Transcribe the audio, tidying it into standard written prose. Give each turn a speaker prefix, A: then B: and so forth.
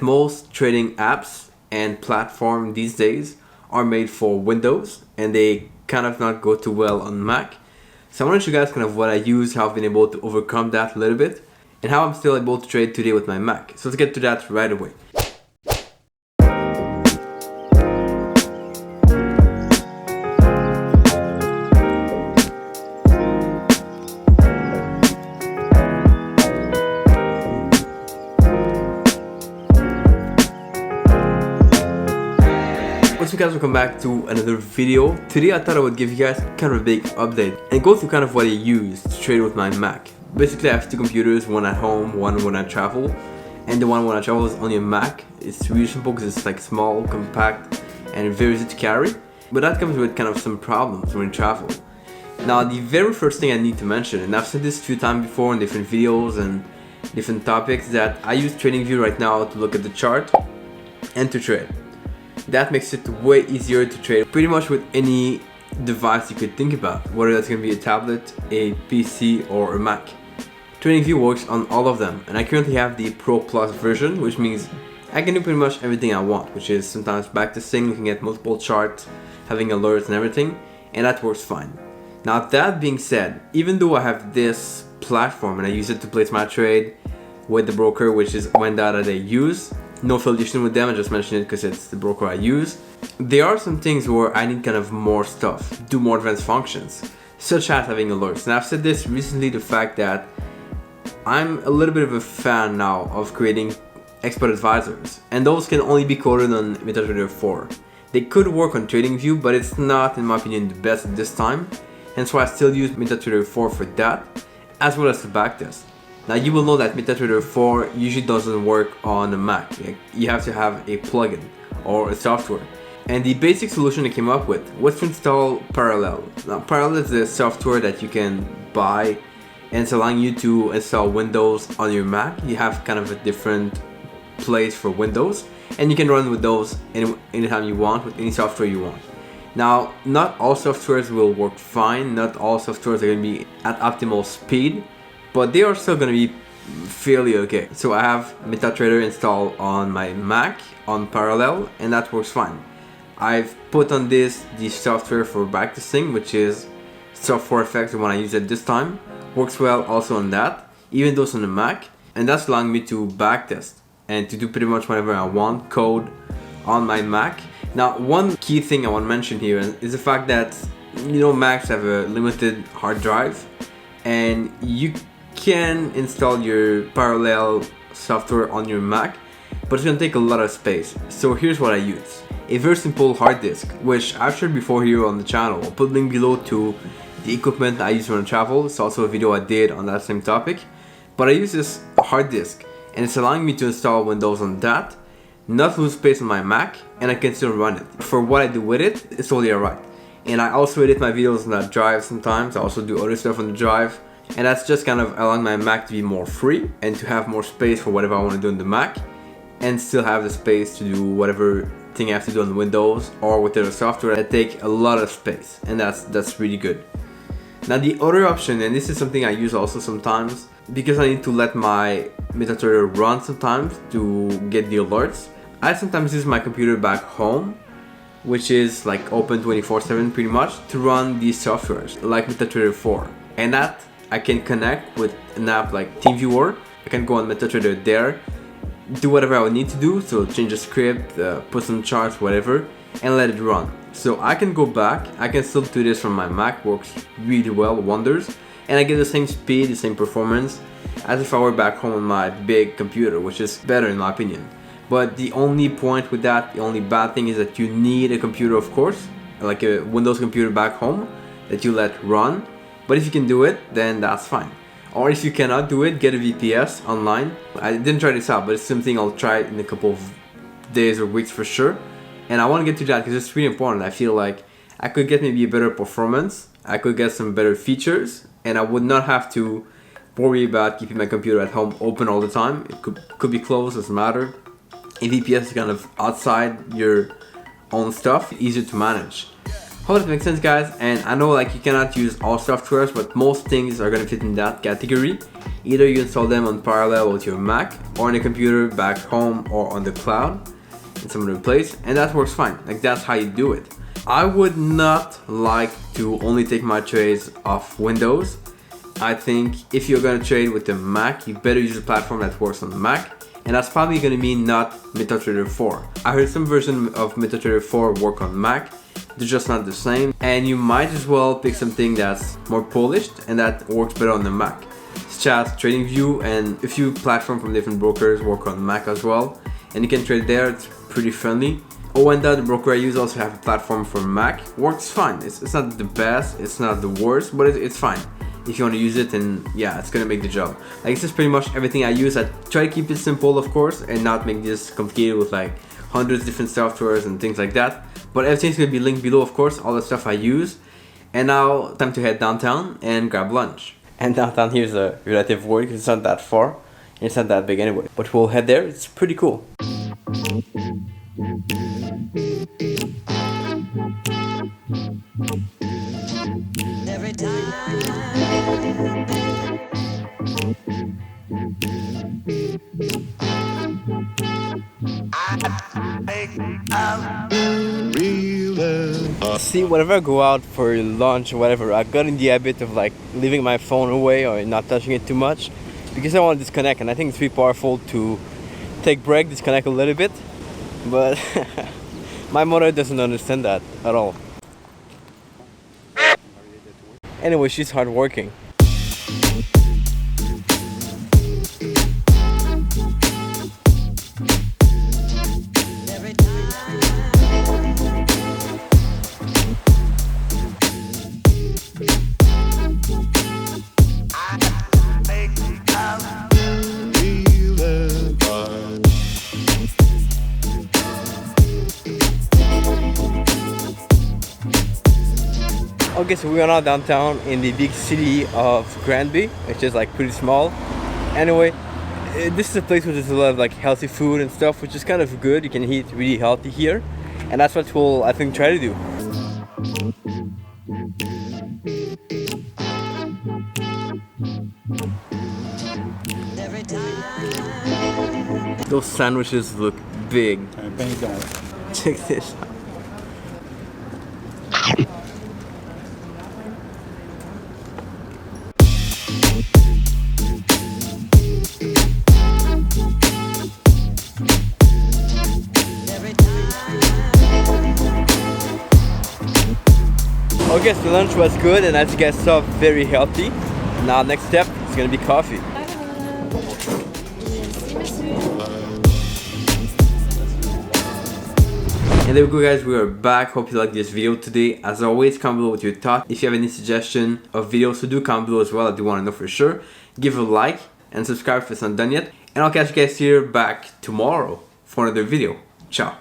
A: that most trading apps and platform these days are made for Windows and they kind of not go too well on Mac. So I want to show you guys kind of what I use, how I've been able to overcome that a little bit, and how I'm still able to trade today with my Mac. So let's get to that right away. What's up guys, welcome back to another video. Today I thought I would give you guys kind of a big update and go through kind of what I use to trade with my Mac. Basically I have two computers, one at home, one when I travel, and the one when I travel is only a Mac. It's really simple because it's like small, compact, and very easy to carry, but that comes with kind of some problems when you travel. Now the very first thing I need to mention, and I've said this a few times before in different videos and different topics, that I use TradingView right now to look at the chart and to trade. That makes it way easier to trade pretty much with any device you could think about, whether that's going to be a tablet, a PC, or a Mac. TradingView works on all of them, and I currently have the Pro Plus version, which means I can do pretty much everything I want, which is sometimes backtesting, looking at multiple charts, having alerts and everything, and that works fine. Now that being said, even though I have this platform and I use it to place my trade with the broker, which is Wenda that I use, no affiliation with them, I just mentioned it because it's the broker I use. There are some things where I need kind of more stuff, do more advanced functions, such as having alerts. And I've said this recently, the fact that I'm a little bit of a fan now of creating expert advisors, and those can only be coded on MetaTrader 4. They could work on TradingView, but it's not, in my opinion, the best at this time, hence why I still use MetaTrader 4 for that, as well as the backtest. Now you will know that MetaTrader 4 usually doesn't work on a Mac. You have to have a plugin or a software. And the basic solution I came up with was to install Parallel. Now Parallel is a software that you can buy, and it's allowing you to install Windows on your Mac. You have kind of a different place for Windows, and you can run with those anytime you want, with any software you want. Now, not all softwares will work fine, not all softwares are going to be at optimal speed, but they are still going to be fairly okay. So I have MetaTrader installed on my Mac on Parallel, and that works fine. I've put on this the software for backtesting, which is Software Effects, the one I use at this time. Works well also on that, even though it's on the Mac, and that's allowing me to backtest and to do pretty much whatever I want, code on my Mac. Now, one key thing I want to mention here is the fact that, you know, Macs have a limited hard drive, and you can install your Parallel software on your Mac, but it's going to take a lot of space. So here's what I use. A very simple hard disk, which I've shared before here on the channel. I'll put a link below to the equipment I use when I travel. It's also a video I did on that same topic. But I use this hard disk, and it's allowing me to install Windows on that, not lose space on my Mac, and I can still run it. For what I do with it, it's totally alright. And I also edit my videos on that drive sometimes. I also do other stuff on the drive. And that's just kind of allowing my Mac to be more free and to have more space for whatever I want to do in the Mac, and still have the space to do whatever thing I have to do on Windows or with other software that take a lot of space, and that's really good. Now the other option, and this is something I use also sometimes because I need to let my MetaTrader run sometimes to get the alerts, I sometimes use my computer back home, which is like open 24/7 pretty much, to run these softwares like MetaTrader 4, and that I can connect with an app like TeamViewer. I can go on MetaTrader there, do whatever I would need to do, so change the script, put some charts, whatever, and let it run. So I can go back, I can still do this from my Mac, works really well, wonders, and I get the same speed, the same performance as if I were back home on my big computer, which is better in my opinion. But the only point with that, the only bad thing is that you need a computer, of course, like a Windows computer back home that you let run. But if you can do it, then that's fine. Or if you cannot do it, get a VPS online. I didn't try this out, but it's something I'll try in a couple of days or weeks for sure. And I want to get to that because it's really important. I feel like I could get maybe a better performance, I could get some better features, and I would not have to worry about keeping my computer at home open all the time. It could be closed, doesn't matter. A VPS is kind of outside your own stuff, easier to manage. Hope that makes sense, guys. And I know like you cannot use all softwares, but most things are gonna fit in that category. Either you install them on parallel with your Mac or on a computer back home or on the cloud in some other place, and that works fine. Like that's how you do it. I would not like to only take my trades off Windows. I think if you're gonna trade with the Mac, you better use a platform that works on the Mac, and that's probably gonna be not MetaTrader 4. I heard some version of MetaTrader 4 work on Mac, they're just not the same, and you might as well pick something that's more polished and that works better on the Mac. Such as TradingView and a few platforms from different brokers work on Mac as well, and you can trade there, it's pretty friendly. Owenda, the broker I use, also have a platform for Mac, works fine. It's not the best, it's not the worst, but it's fine. If you want to use it, and yeah, it's gonna make the job. Like this is pretty much everything I use. I try to keep it simple, of course, and not make this complicated with like hundreds of different softwares and things like that. But everything's gonna be linked below, of course, all the stuff I use. And now, time to head downtown and grab lunch. And downtown here's a relative word because it's not that far, and it's not that big anyway. But we'll head there, it's pretty cool.
B: Every time
A: See, whenever I go out for lunch or whatever, I got in the habit of like leaving my phone away or not touching it too much because I want to disconnect, and I think it's pretty powerful to take break, disconnect a little bit, but my mother doesn't understand that at all. Anyway, she's hardworking. Okay, so we are now downtown in the big city of Granby, which is like pretty small. Anyway, this is a place where there's a lot of like healthy food and stuff, which is kind of good. You can eat really healthy here, and that's what we'll, I think, try to do. Those sandwiches look big. Check this out. Okay, so lunch was good, and as you guys saw, very healthy. Now next step is gonna be coffee. And there we go, guys, we are back. Hope you liked this video today. As always, comment below with your thoughts. If you have any suggestion of videos, so do comment below as well. I do want to know for sure. Give a like and subscribe if it's not done yet. And I'll catch you guys here back tomorrow for another video. Ciao.